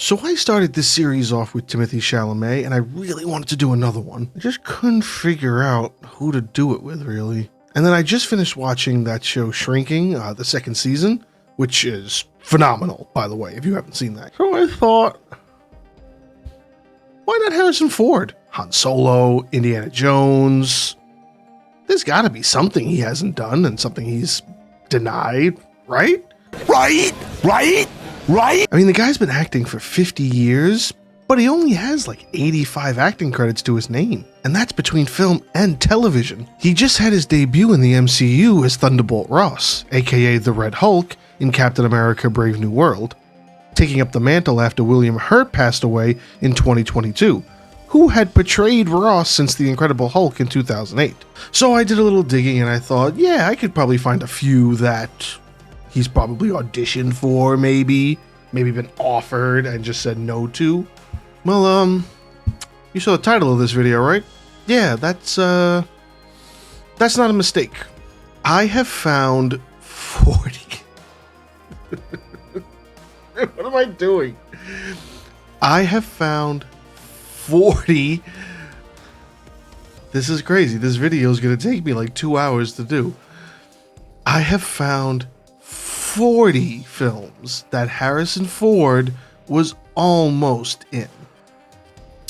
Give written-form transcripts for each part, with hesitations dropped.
So I started this series off with Timothée Chalamet, and I really wanted to do another one. I just couldn't figure out who to do it with, really. And then I just finished watching that show Shrinking, the second season, which is phenomenal, by the way, if you haven't seen that. So I thought, why not Harrison Ford? Han Solo, Indiana Jones. There's gotta be something he hasn't done and something he's denied, right? Right? I mean, the guy's been acting for 50 years, but he only has like 85 acting credits to his name, and that's between film and television. He just had his debut in the MCU as Thunderbolt Ross, aka the Red Hulk, in Captain America: Brave New World, taking up the mantle after William Hurt passed away in 2022, who had portrayed Ross since The Incredible Hulk in 2008. So I did a little digging and I thought, yeah, I could probably find a few that he's probably auditioned for, maybe been offered and just said no to. Well, you saw the title of this video, right? Yeah, that's not a mistake. I have found 40. What am I doing? I have found 40. This is crazy. This video is going to take me like 2 hours to do. I have found 40 films that Harrison Ford was almost in.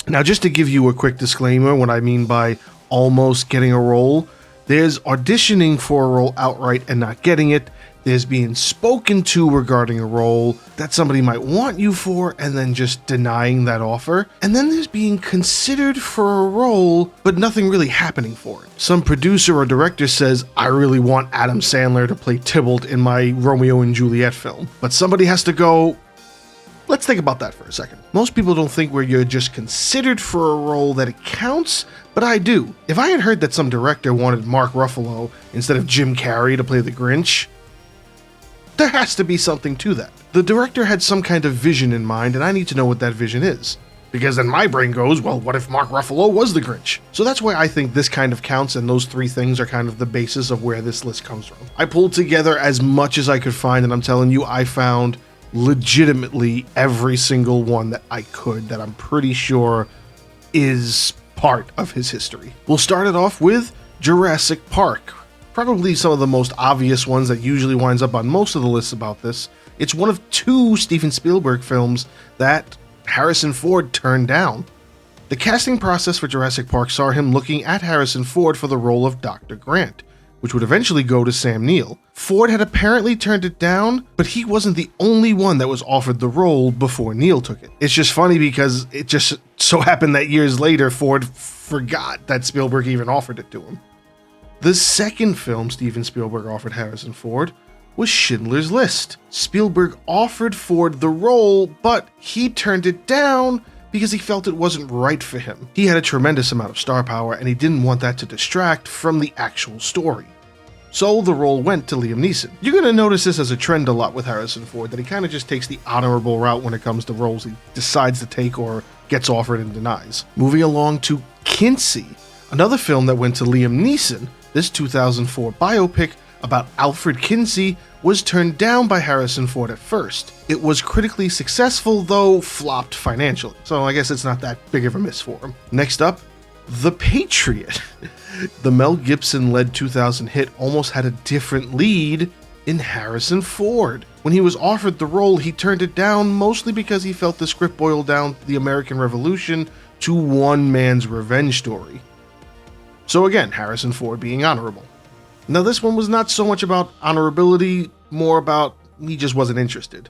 Now, just to give you a quick disclaimer, what I mean by almost getting a role, there's auditioning for a role outright and not getting it. There's being spoken to regarding a role that somebody might want you for and then just denying that offer. And then there's being considered for a role, but nothing really happening for it. Some producer or director says, I really want Adam Sandler to play Tybalt in my Romeo and Juliet film. But somebody has to go, let's think about that for a second. Most people don't think where you're just considered for a role that it counts, but I do. If I had heard that some director wanted Mark Ruffalo instead of Jim Carrey to play the Grinch, there has to be something to that. The director had some kind of vision in mind, and I need to know what that vision is. Because then my brain goes, well, what if Mark Ruffalo was the Grinch? So that's why I think this kind of counts, and those three things are kind of the basis of where this list comes from. I pulled together as much as I could find, and I'm telling you, I found legitimately every single one that I could that I'm pretty sure is part of his history. We'll start it off with Jurassic Park. Probably some of the most obvious ones that usually winds up on most of the lists about this. It's one of two Steven Spielberg films that Harrison Ford turned down. The casting process for Jurassic Park saw him looking at Harrison Ford for the role of Dr. Grant, which would eventually go to Sam Neill. Ford had apparently turned it down, but he wasn't the only one that was offered the role before Neill took it. It's just funny because it just so happened that years later, Ford forgot that Spielberg even offered it to him. The second film Steven Spielberg offered Harrison Ford was Schindler's List. Spielberg offered Ford the role, but he turned it down because he felt it wasn't right for him. He had a tremendous amount of star power, and he didn't want that to distract from the actual story. So the role went to Liam Neeson. You're going to notice this as a trend a lot with Harrison Ford, that he kind of just takes the honorable route when it comes to roles he decides to take or gets offered and denies. Moving along to Kinsey, another film that went to Liam Neeson. This 2004 biopic about Alfred Kinsey was turned down by Harrison Ford at first. It was critically successful, though flopped financially, so I guess it's not that big of a miss for him. Next up, The Patriot. The Mel Gibson-led 2000 hit almost had a different lead in Harrison Ford. When he was offered the role, he turned it down mostly because he felt the script boiled down the American Revolution to one man's revenge story. So again, Harrison Ford being honorable. Now this one was not so much about honorability, more about he just wasn't interested.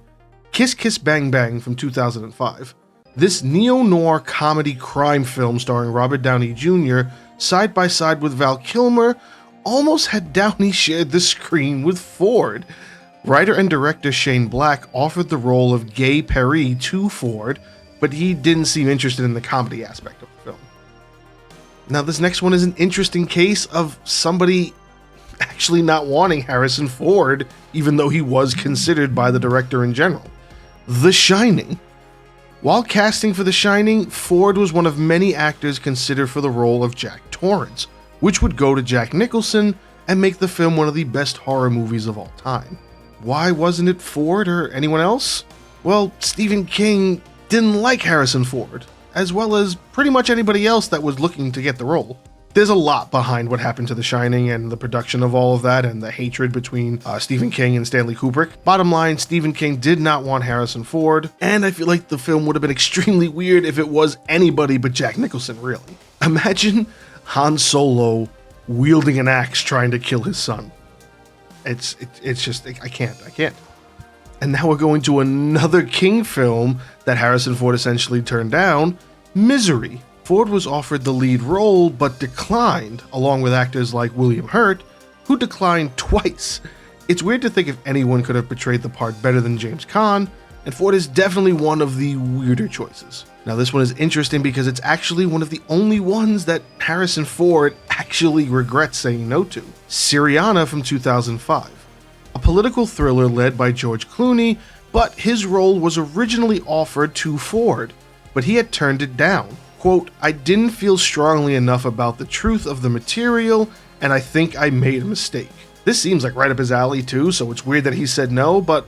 Kiss Kiss Bang Bang from 2005. This neo-noir comedy crime film starring Robert Downey Jr. side by side with Val Kilmer almost had Downey shared the screen with Ford. Writer and director Shane Black offered the role of Gay Perry to Ford, but he didn't seem interested in the comedy aspect of the film. Now this next one is an interesting case of somebody actually not wanting Harrison Ford, even though he was considered by the director in general. The Shining. While casting for The Shining, Ford was one of many actors considered for the role of Jack Torrance, which would go to Jack Nicholson and make the film one of the best horror movies of all time. Why wasn't it Ford or anyone else? Well, Stephen King didn't like Harrison Ford, as well as pretty much anybody else that was looking to get the role. There's a lot behind what happened to The Shining and the production of all of that and the hatred between Stephen King and Stanley Kubrick. Bottom line, Stephen King did not want Harrison Ford, and I feel like the film would have been extremely weird if it was anybody but Jack Nicholson, really. Imagine Han Solo wielding an axe trying to kill his son. It's just, I can't. And now we're going to another King film that Harrison Ford essentially turned down, Misery. Ford was offered the lead role but declined, along with actors like William Hurt, who declined twice. It's weird to think if anyone could have portrayed the part better than James Caan, and Ford is definitely one of the weirder choices. Now this one is interesting because it's actually one of the only ones that Harrison Ford actually regrets saying no to. Syriana from 2005. A political thriller led by George Clooney, but his role was originally offered to Ford, but he had turned it down. Quote, "I didn't feel strongly enough about the truth of the material, and I think I made a mistake." This seems like right up his alley too, so it's weird that he said no, but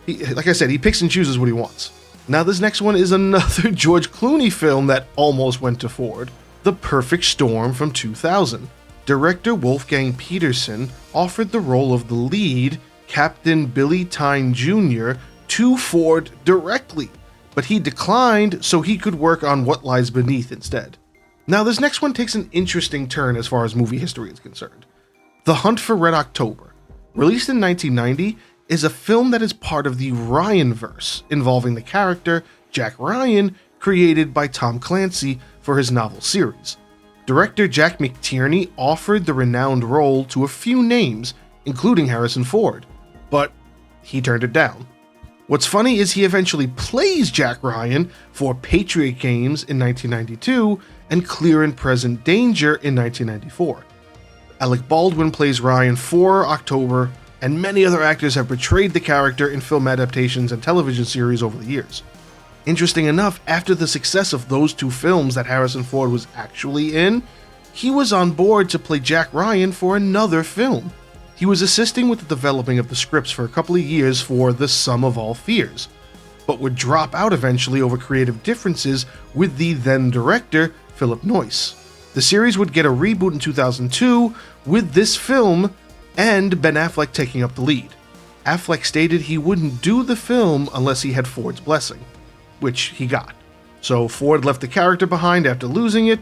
like I said, he picks and chooses what he wants. Now this next one is another George Clooney film that almost went to Ford, The Perfect Storm from 2000. Director Wolfgang Peterson offered the role of the lead, Captain Billy Tyne Jr., to Ford directly, but he declined so he could work on What Lies Beneath instead. Now this next one takes an interesting turn as far as movie history is concerned. The Hunt for Red October, released in 1990, is a film that is part of the Ryan-verse, involving the character Jack Ryan, created by Tom Clancy for his novel series. Director Jack McTierney offered the renowned role to a few names, including Harrison Ford, but he turned it down. What's funny is he eventually plays Jack Ryan for Patriot Games in 1992 and Clear and Present Danger in 1994. Alec Baldwin plays Ryan for October, and many other actors have portrayed the character in film adaptations and television series over the years. Interesting enough, after the success of those two films that Harrison Ford was actually in, he was on board to play Jack Ryan for another film. He was assisting with the developing of the scripts for a couple of years for The Sum of All Fears, but would drop out eventually over creative differences with the then director, Philip Noyce. The series would get a reboot in 2002 with this film and Ben Affleck taking up the lead. Affleck stated he wouldn't do the film unless he had Ford's blessing, which he got. So Ford left the character behind after losing it,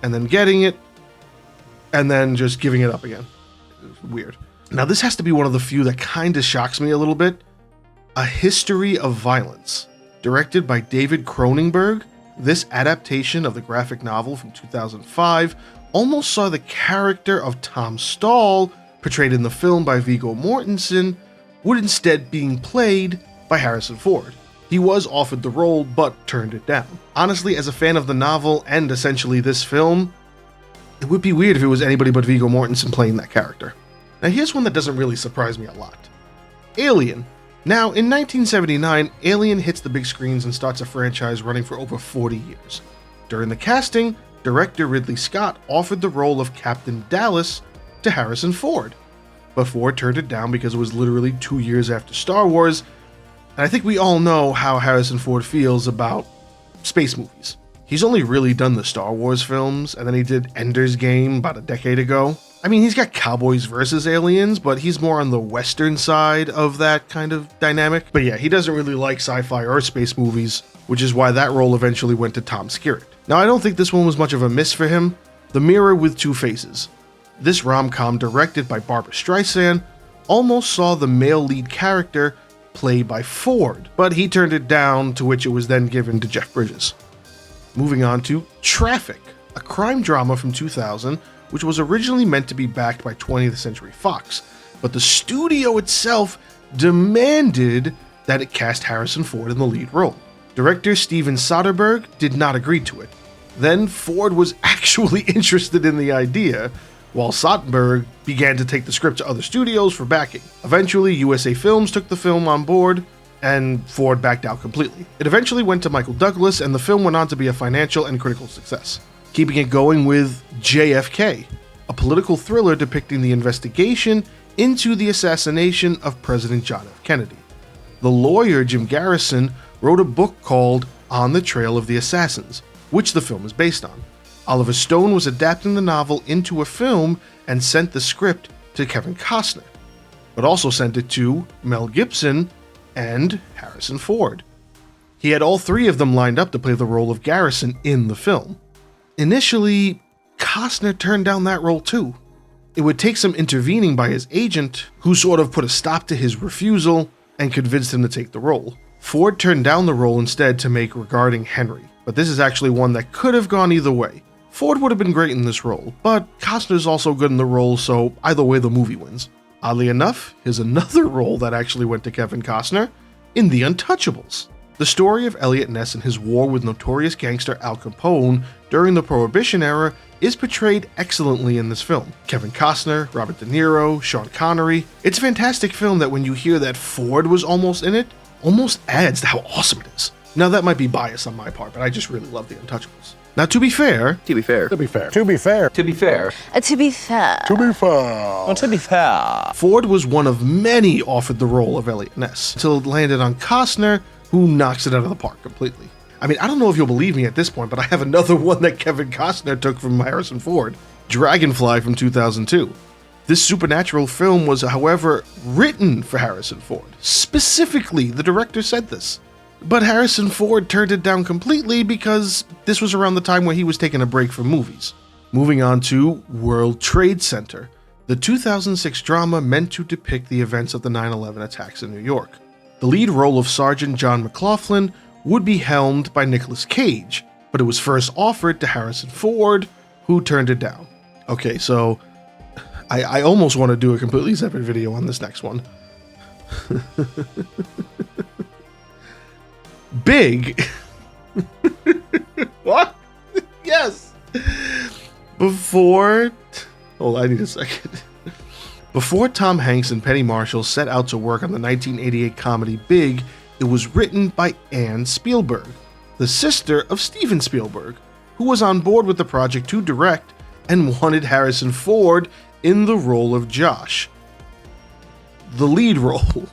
and then getting it, and then just giving it up again. Weird. Now this has to be one of the few that kinda shocks me a little bit. A History of Violence, directed by David Cronenberg. This adaptation of the graphic novel from 2005 almost saw the character of Tom Stahl, portrayed in the film by Viggo Mortensen, would instead being played by Harrison Ford. He was offered the role, but turned it down. Honestly, as a fan of the novel and essentially this film, it would be weird if it was anybody but Viggo Mortensen playing that character. Now here's one that doesn't really surprise me a lot. Alien. Now, in 1979, Alien hits the big screens and starts a franchise running for over 40 years. During the casting, director Ridley Scott offered the role of Captain Dallas to Harrison Ford, but Ford turned it down because it was literally 2 years after Star Wars, and I think we all know how Harrison Ford feels about space movies. He's only really done the Star Wars films, and then he did Ender's Game about a decade ago. I mean, he's got Cowboys vs. Aliens, but he's more on the Western side of that kind of dynamic. But yeah, he doesn't really like sci-fi or space movies, which is why that role eventually went to Tom Skerritt. Now, I don't think this one was much of a miss for him. The Mirror with Two Faces. This rom-com, directed by Barbra Streisand, almost saw the male lead character played by Ford, but he turned it down, to which it was then given to Jeff Bridges. Moving on to Traffic, a crime drama from 2000, which was originally meant to be backed by 20th Century Fox, but the studio itself demanded that it cast Harrison Ford in the lead role. Director Steven Soderbergh did not agree to it. Then Ford was actually interested in the idea, while Soderbergh began to take the script to other studios for backing. Eventually, USA Films took the film on board, and Ford backed out completely. It eventually went to Michael Douglas, and the film went on to be a financial and critical success. Keeping it going with JFK, a political thriller depicting the investigation into the assassination of President John F. Kennedy. The lawyer Jim Garrison wrote a book called On the Trail of the Assassins, which the film is based on. Oliver Stone was adapting the novel into a film and sent the script to Kevin Costner, but also sent it to Mel Gibson and Harrison Ford. He had all three of them lined up to play the role of Garrison in the film. Initially, Costner turned down that role too. It would take some intervening by his agent, who sort of put a stop to his refusal and convinced him to take the role. Ford turned down the role instead to make Regarding Henry, but this is actually one that could have gone either way. Ford would have been great in this role, but Costner's also good in the role, so either way the movie wins. Oddly enough, here's another role that actually went to Kevin Costner in The Untouchables. The story of Eliot Ness and his war with notorious gangster Al Capone during the Prohibition era is portrayed excellently in this film. Kevin Costner, Robert De Niro, Sean Connery. It's a fantastic film that when you hear that Ford was almost in it, almost adds to how awesome it is. Now that might be bias on my part, but I just really love The Untouchables. Now to be fair, Ford was one of many offered the role of Eliot Ness, until it landed on Costner, who knocks it out of the park completely. I mean, I don't know if you'll believe me at this point, but I have another one that Kevin Costner took from Harrison Ford, Dragonfly from 2002. This supernatural film was, however, written for Harrison Ford. Specifically, the director said this. But Harrison Ford turned it down completely because this was around the time where he was taking a break from movies. Moving on to World Trade Center, the 2006 drama meant to depict the events of the 9/11 attacks in New York. The lead role of Sergeant John McLaughlin would be helmed by Nicolas Cage, but it was first offered to Harrison Ford, who turned it down. Okay, so I almost want to do a completely separate video on this next one. Big. What? Yes. I need a second. Before Tom Hanks and Penny Marshall set out to work on the 1988 comedy Big, it was written by Anne Spielberg, the sister of Steven Spielberg, who was on board with the project to direct and wanted Harrison Ford in the role of Josh, the lead role.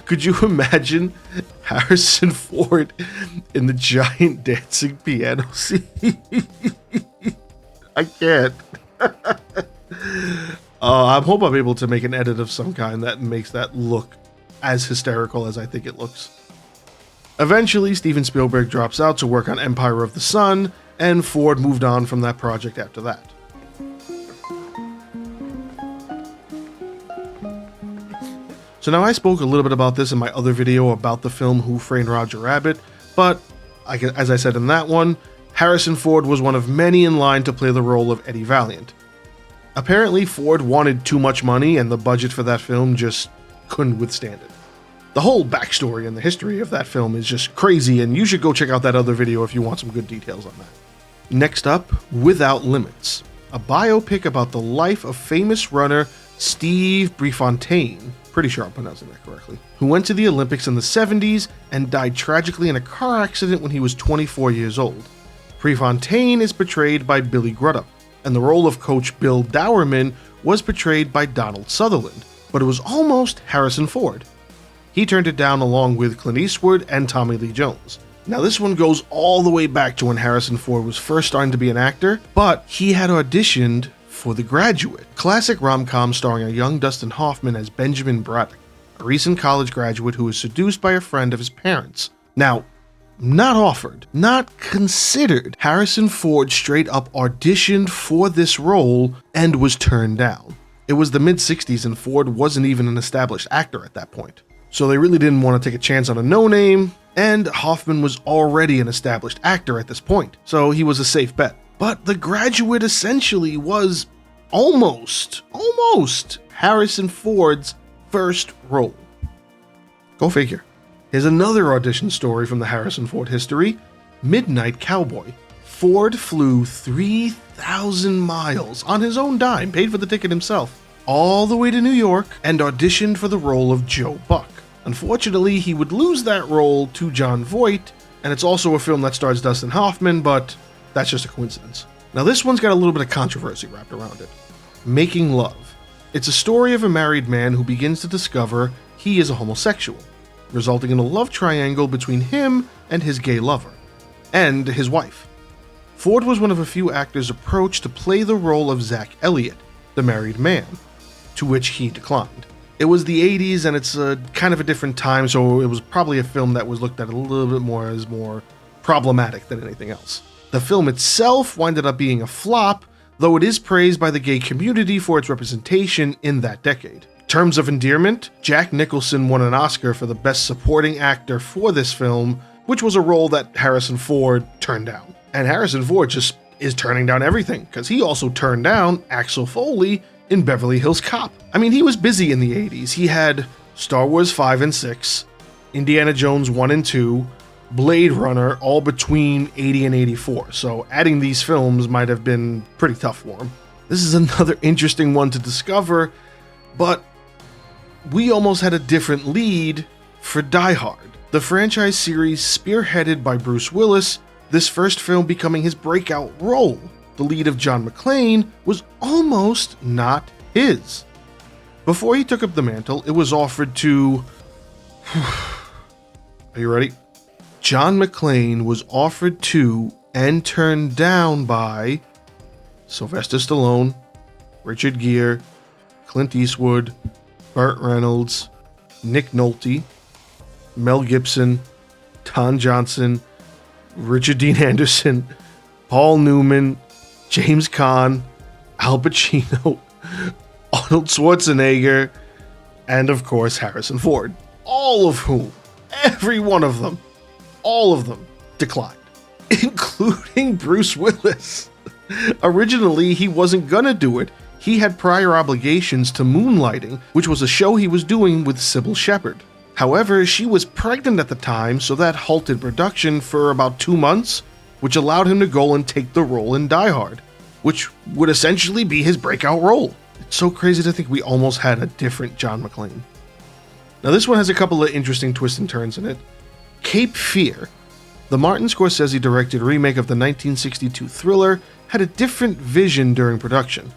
Could you imagine Harrison Ford in the giant dancing piano scene? I can't. I hope I'm able to make an edit of some kind that makes that look as hysterical as I think it looks. Eventually, Steven Spielberg drops out to work on Empire of the Sun, and Ford moved on from that project after that. So now I spoke a little bit about this in my other video about the film Who Framed Roger Rabbit, but as I said in that one, Harrison Ford was one of many in line to play the role of Eddie Valiant. Apparently, Ford wanted too much money and the budget for that film just couldn't withstand it. The whole backstory and the history of that film is just crazy, and you should go check out that other video if you want some good details on that. Next up, Without Limits, a biopic about the life of famous runner Steve Prefontaine, pretty sure I'm pronouncing that correctly, who went to the Olympics in the 70s and died tragically in a car accident when he was 24 years old. Prefontaine is portrayed by Billy Crudup, and the role of Coach Bill Dowerman was portrayed by Donald Sutherland, but it was almost Harrison Ford. He turned it down along with Clint Eastwood and Tommy Lee Jones. Now this one goes all the way back to when Harrison Ford was first starting to be an actor, but he had auditioned for The Graduate, classic rom-com starring a young Dustin Hoffman as Benjamin Braddock, a recent college graduate who was seduced by a friend of his parents. Now, not offered, not considered, Harrison Ford straight up auditioned for this role and was turned down. It was the mid-60s and Ford wasn't even an established actor at that point. So they really didn't want to take a chance on a no-name, and Hoffman was already an established actor at this point, so he was a safe bet. But The Graduate essentially was almost Harrison Ford's first role. Go figure. Here's another audition story from the Harrison Ford history, Midnight Cowboy. Ford flew 3,000 miles on his own dime, paid for the ticket himself, all the way to New York and auditioned for the role of Joe Buck. Unfortunately, he would lose that role to Jon Voight, and it's also a film that stars Dustin Hoffman, but that's just a coincidence. Now this one's got a little bit of controversy wrapped around it. Making Love. It's a story of a married man who begins to discover he is a homosexual, resulting in a love triangle between him and his gay lover. and his wife. Ford was one of a few actors approached to play the role of Zach Elliott, the married man, to which he declined. It was the 80s and it's kind of a different time, so it was probably a film that was looked at a little bit more as more problematic than anything else. The film itself winded up being a flop, though it is praised by the gay community for its representation in that decade. In terms of endearment, Jack Nicholson won an Oscar for the Best Supporting Actor for this film, which was a role that Harrison Ford turned down. And Harrison Ford just is turning down everything, because he also turned down Axel Foley in Beverly Hills Cop. I mean, he was busy in the 80s. He had Star Wars 5 and 6, Indiana Jones 1 and 2, Blade Runner, all between 80 and 84. So adding these films might have been pretty tough for him. This is another interesting one to discover, but we almost had a different lead for Die Hard. The franchise series spearheaded by Bruce Willis, this first film becoming his breakout role. The lead of John McClane was almost not his. Before he took up the mantle, it was offered to... Are you ready? John McClane was offered to and turned down by Sylvester Stallone, Richard Gere, Clint Eastwood, Burt Reynolds, Nick Nolte, Mel Gibson, Don Johnson, Richard Dean Anderson, Paul Newman, James Caan, Al Pacino, Arnold Schwarzenegger, and of course Harrison Ford. All of whom, every one of them, all of them declined, including Bruce Willis. Originally, he wasn't gonna do it. He had prior obligations to Moonlighting, which was a show he was doing with Sybil Shepherd. However, she was pregnant at the time, so that halted production for about 2 months, which allowed him to go and take the role in Die Hard, which would essentially be his breakout role. It's so crazy to think we almost had a different John McClane. Now this one has a couple of interesting twists and turns in it. Cape Fear, the Martin Scorsese directed remake of the 1962 thriller, had a different vision during production.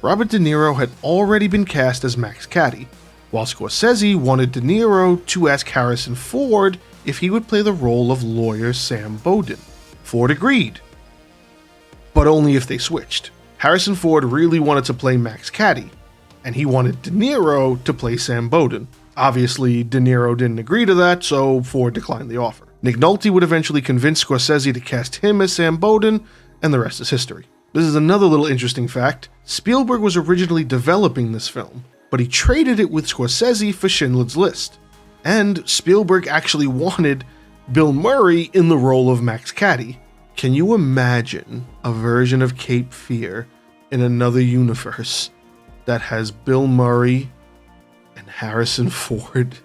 Robert De Niro had already been cast as Max Cady, while Scorsese wanted De Niro to ask Harrison Ford if he would play the role of lawyer Sam Bowden. Ford agreed, but only if they switched. Harrison Ford really wanted to play Max Cady, and he wanted De Niro to play Sam Bowden. Obviously, De Niro didn't agree to that, so Ford declined the offer. Nick Nolte would eventually convince Scorsese to cast him as Sam Bowden, and the rest is history. This is another little interesting fact. Spielberg was originally developing this film, but he traded it with Scorsese for Schindler's List. And Spielberg actually wanted Bill Murray in the role of Max Cady. Can you imagine a version of Cape Fear in another universe that has Bill Murray and Harrison Ford?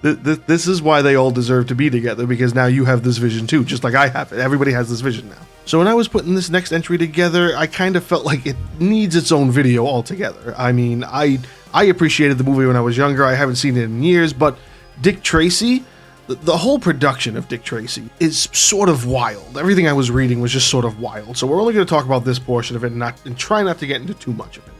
This is why they all deserve to be together, because now you have this vision too, just like I have it. Everybody has this vision now. So when I was putting this next entry together, I kind of felt like it needs its own video altogether. I mean, I appreciated the movie when I was younger. I haven't seen it in years, but Dick Tracy, the whole production of Dick Tracy is sort of wild. Everything I was reading was just sort of wild. So we're only going to talk about this portion of it and try not to get into too much of it.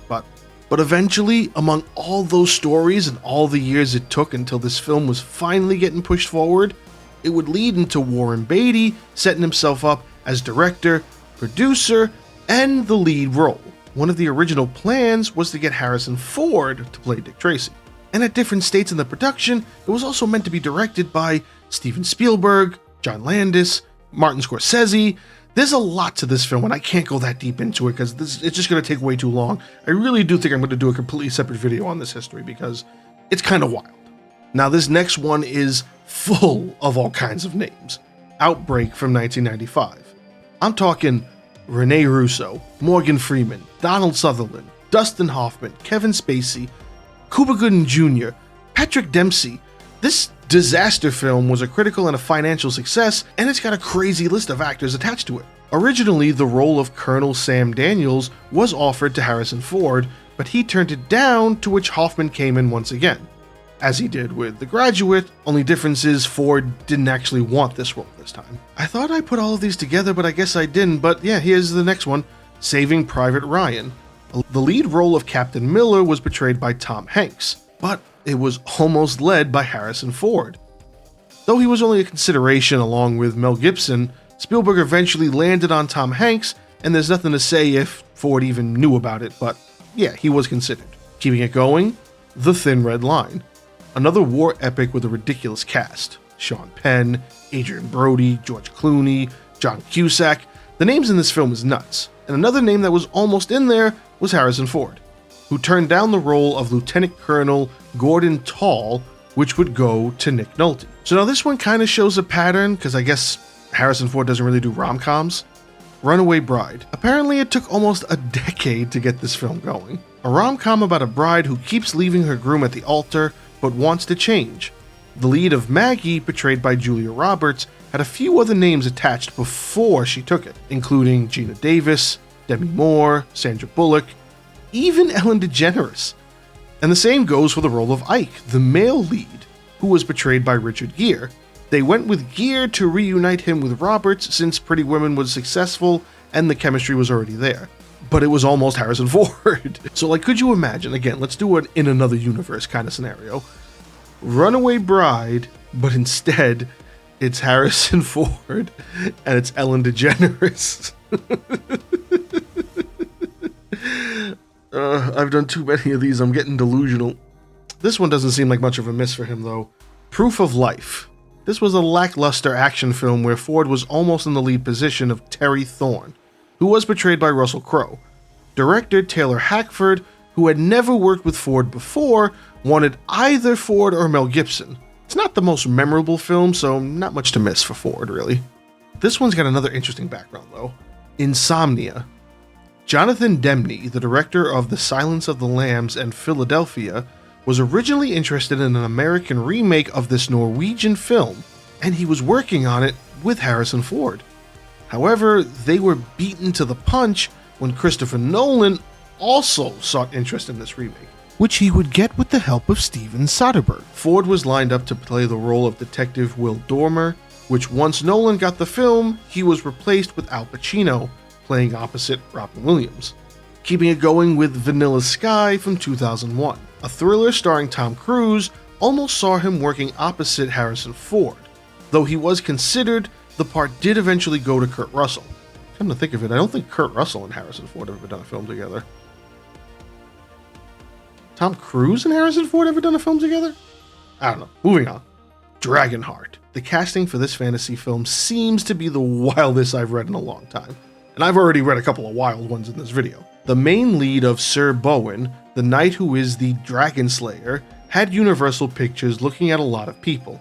But eventually, among all those stories and all the years it took until this film was finally getting pushed forward, it would lead into Warren Beatty setting himself up as director, producer, and the lead role. One of the original plans was to get Harrison Ford to play Dick Tracy. And at different states in the production, it was also meant to be directed by Steven Spielberg, John Landis, Martin Scorsese. There's a lot to this film, and I can't go that deep into it because it's just going to take way too long. I really do think I'm going to do a completely separate video on this history because it's kind of wild. Now, this next one is full of all kinds of names. Outbreak from 1995. I'm talking Rene Russo, Morgan Freeman, Donald Sutherland, Dustin Hoffman, Kevin Spacey, Cuba Gooding Jr., Patrick Dempsey. This disaster film was a critical and a financial success, and it's got a crazy list of actors attached to it. Originally, the role of Colonel Sam Daniels was offered to Harrison Ford, but he turned it down, to which Hoffman came in once again. As he did with The Graduate, only difference is Ford didn't actually want this role this time. I thought I put all of these together, but I guess I didn't, but yeah, here's the next one, Saving Private Ryan. The lead role of Captain Miller was portrayed by Tom Hanks, but it was almost led by Harrison Ford. Though he was only a consideration along with Mel Gibson, Spielberg eventually landed on Tom Hanks, and there's nothing to say if Ford even knew about it, but yeah, he was considered. Keeping it going, The Thin Red Line. Another war epic with a ridiculous cast. Sean Penn, Adrian Brody, George Clooney, John Cusack. The names in this film is nuts. And another name that was almost in there was Harrison Ford, who turned down the role of Lieutenant Colonel Gordon Tall, which would go to Nick Nolte. So now this one kind of shows a pattern, because I guess Harrison Ford doesn't really do rom-coms. Runaway Bride. Apparently it took almost a decade to get this film going. A rom-com about a bride who keeps leaving her groom at the altar, but wants to change. The lead of Maggie, portrayed by Julia Roberts, had a few other names attached before she took it, including Gina Davis, Demi Moore, Sandra Bullock, even Ellen DeGeneres. And the same goes for the role of Ike, the male lead, who was portrayed by Richard Gere. They went with Gere to reunite him with Roberts since Pretty Women was successful and the chemistry was already there. But it was almost Harrison Ford. So like, could you imagine, again, let's do it in another universe kind of scenario. Runaway Bride, but instead it's Harrison Ford and it's Ellen DeGeneres. I've done too many of these, I'm getting delusional. This one doesn't seem like much of a miss for him though. Proof of Life. This was a lackluster action film where Ford was almost in the lead position of Terry Thorne, who was portrayed by Russell Crowe. Director Taylor Hackford, who had never worked with Ford before, wanted either Ford or Mel Gibson. It's not the most memorable film, so not much to miss for Ford, really. This one's got another interesting background, though. Insomnia. Jonathan Demme, the director of The Silence of the Lambs and Philadelphia, was originally interested in an American remake of this Norwegian film, and he was working on it with Harrison Ford. However, they were beaten to the punch when Christopher Nolan also sought interest in this remake, which he would get with the help of Steven Soderbergh. Ford was lined up to play the role of Detective Will Dormer, which once Nolan got the film, he was replaced with Al Pacino, playing opposite Robin Williams. Keeping it going with Vanilla Sky from 2001. A thriller starring Tom Cruise almost saw him working opposite Harrison Ford. Though he was considered, the part did eventually go to Kurt Russell. Come to think of it, I don't think Kurt Russell and Harrison Ford have ever done a film together. Tom Cruise and Harrison Ford ever done a film together? I don't know. Moving on. Dragonheart. The casting for this fantasy film seems to be the wildest I've read in a long time. And I've already read a couple of wild ones in this video. The main lead of Sir Bowen, the knight who is the Dragon Slayer, had Universal Pictures looking at a lot of people.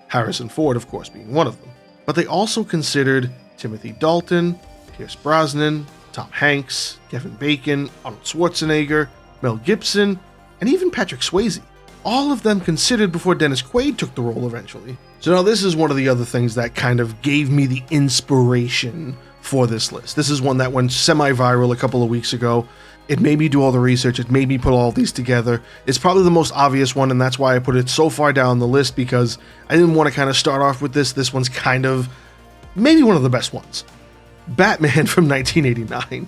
Harrison Ford, of course, being one of them. But they also considered Timothy Dalton, Pierce Brosnan, Tom Hanks, Kevin Bacon, Arnold Schwarzenegger, Mel Gibson, and even Patrick Swayze. All of them considered before Dennis Quaid took the role eventually. So now this is one of the other things that kind of gave me the inspiration for this list. This is one that went semi-viral a couple of weeks ago. It made me do all the research. It made me put all these together. It's probably the most obvious one, and that's why I put it so far down the list, because I didn't want to kind of start off with this. This one's kind of maybe one of the best ones. Batman from 1989.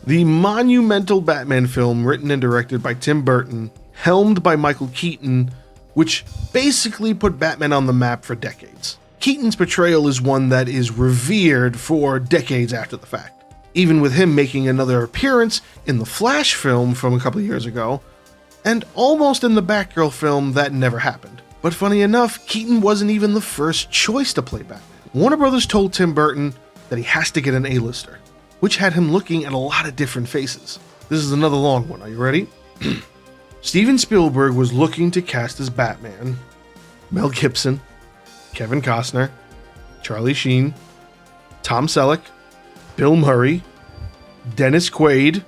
The monumental Batman film written and directed by Tim Burton, helmed by Michael Keaton, which basically put Batman on the map for decades. Keaton's portrayal is one that is revered for decades after the fact, even with him making another appearance in the Flash film from a couple of years ago, and almost in the Batgirl film that never happened. But funny enough, Keaton wasn't even the first choice to play Batman. Warner Brothers told Tim Burton that he has to get an A-lister, which had him looking at a lot of different faces. This is another long one, are you ready? Steven Spielberg was looking to cast as Batman Mel Gibson, Kevin Costner, Charlie Sheen, Tom Selleck, Bill Murray, Dennis Quaid,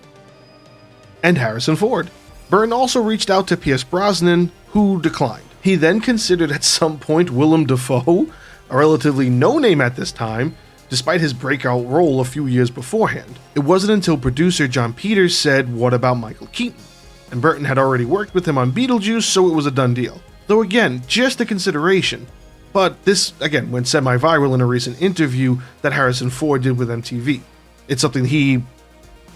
and Harrison Ford. Burton also reached out to Pierce Brosnan, who declined. He then considered at some point Willem Dafoe, a relatively no-name at this time, despite his breakout role a few years beforehand. It wasn't until producer John Peters said, "What about Michael Keaton?" And Burton had already worked with him on Beetlejuice, so it was a done deal. Though again, just a consideration. But this, again, went semi-viral in a recent interview that Harrison Ford did with MTV. It's something he,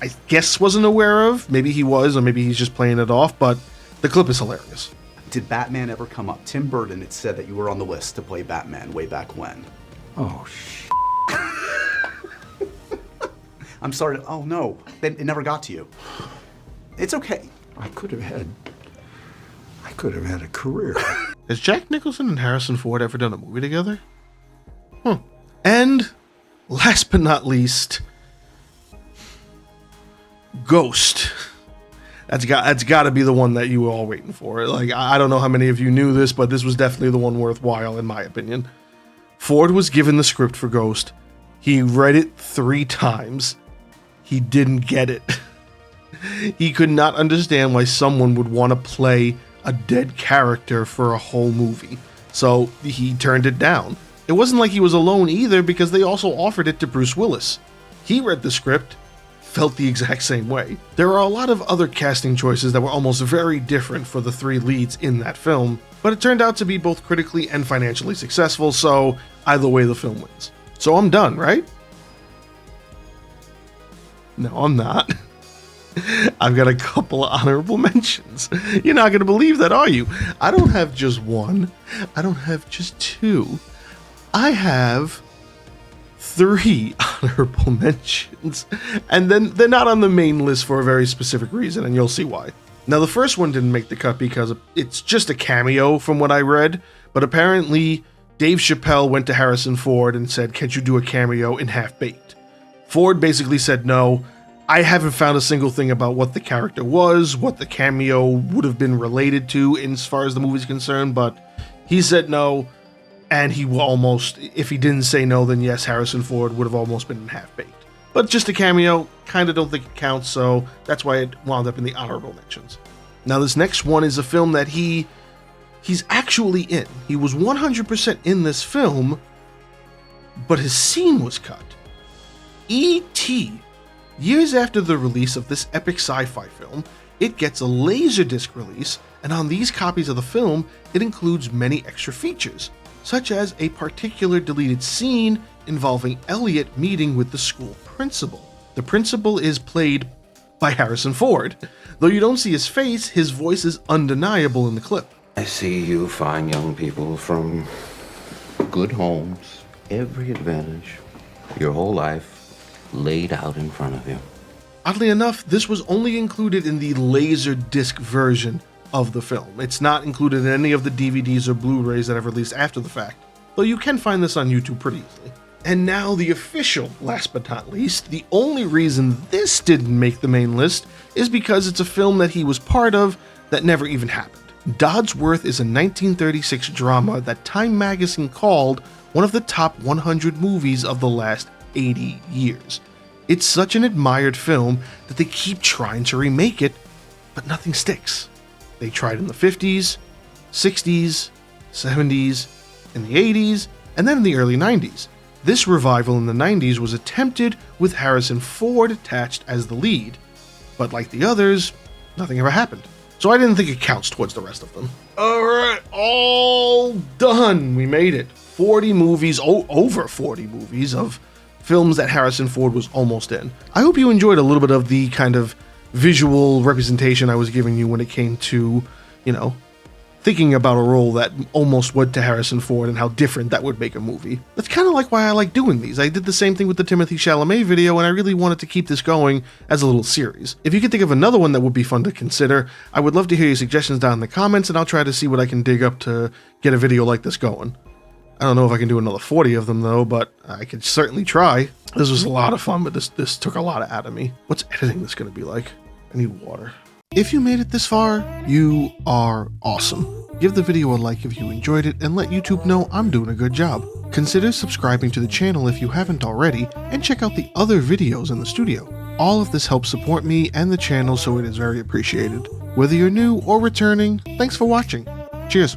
I guess, wasn't aware of. Maybe he was, or maybe he's just playing it off, but the clip is hilarious. Did Batman ever come up? Tim Burton had said that you were on the list to play Batman way back when. Oh, I'm sorry. Oh, no. It never got to you. It's okay. I could have had a career. Has Jack Nicholson and Harrison Ford ever done a movie together? And last but not least, Ghost. That's got to be the one that you were all waiting for. Like, I don't know how many of you knew this, but this was definitely the one worthwhile in my opinion. Ford was given the script for Ghost. He read it 3 times. He didn't get it. He could not understand why someone would want to play a dead character for a whole movie. So he turned it down. It wasn't like he was alone either, because they also offered it to Bruce Willis. He read the script, felt the exact same way. There are a lot of other casting choices that were almost very different for the 3 leads in that film, but it turned out to be both critically and financially successful, so either way the film wins. So I'm done, right? No, I'm not. I've got a couple of honorable mentions. You're not going to believe that, are you? I don't have just 1. I don't have just 2. I have 3 honorable mentions. And then they're not on the main list for a very specific reason, and you'll see why. Now, the first one didn't make the cut because it's just a cameo from what I read, but apparently Dave Chappelle went to Harrison Ford and said, "Can't you do a cameo in Half-Baked?" Ford basically said no. I haven't found a single thing about what the character was, what the cameo would have been related to as far as the movie's concerned, but he said no, and he will almost, if he didn't say no, then yes, Harrison Ford would have almost been in Half-Baked. But just a cameo, kind of don't think it counts, so that's why it wound up in the honorable mentions. Now this next one is a film that he's actually in. He was 100% in this film, but his scene was cut. E.T. Years after the release of this epic sci-fi film, it gets a Laserdisc release, and on these copies of the film, it includes many extra features, such as a particular deleted scene involving Elliot meeting with the school principal. The principal is played by Harrison Ford. Though you don't see his face, his voice is undeniable in the clip. I see you fine young people from good homes, every advantage, your whole life laid out in front of you. Oddly enough, this was only included in the Laserdisc version of the film. It's not included in any of the DVDs or Blu-rays that have released after the fact, though you can find this on YouTube pretty easily. And now the official, last but not least, the only reason this didn't make the main list is because it's a film that he was part of that never even happened. Dodsworth is a 1936 drama that Time magazine called one of the top 100 movies of the last 80 years. It's such an admired film that they keep trying to remake it, but nothing sticks. They tried in the 50s, 60s, 70s, in the 80s, and then in the early 90s. This revival in the 90s was attempted with Harrison Ford attached as the lead, but like the others, nothing ever happened. So I didn't think it counts towards the rest of them. Alright, all done! We made it. 40 movies, over 40 movies of films that Harrison Ford was almost in. I hope you enjoyed a little bit of the kind of visual representation I was giving you when it came to, thinking about a role that almost went to Harrison Ford and how different that would make a movie. That's kind of like why I like doing these. I did the same thing with the Timothée Chalamet video, and I really wanted to keep this going as a little series. If you could think of another one that would be fun to consider, I would love to hear your suggestions down in the comments, and I'll try to see what I can dig up to get a video like this going. I don't know if I can do another 40 of them though, but I could certainly try. This was a lot of fun, but this took a lot out of me. What's editing this going to be like? I need water. If you made it this far, you are awesome. Give the video a like if you enjoyed it, and let YouTube know I'm doing a good job. Consider subscribing to the channel if you haven't already, and check out the other videos in the studio. All of this helps support me and the channel, so it is very appreciated. Whether you're new or returning, thanks for watching. Cheers.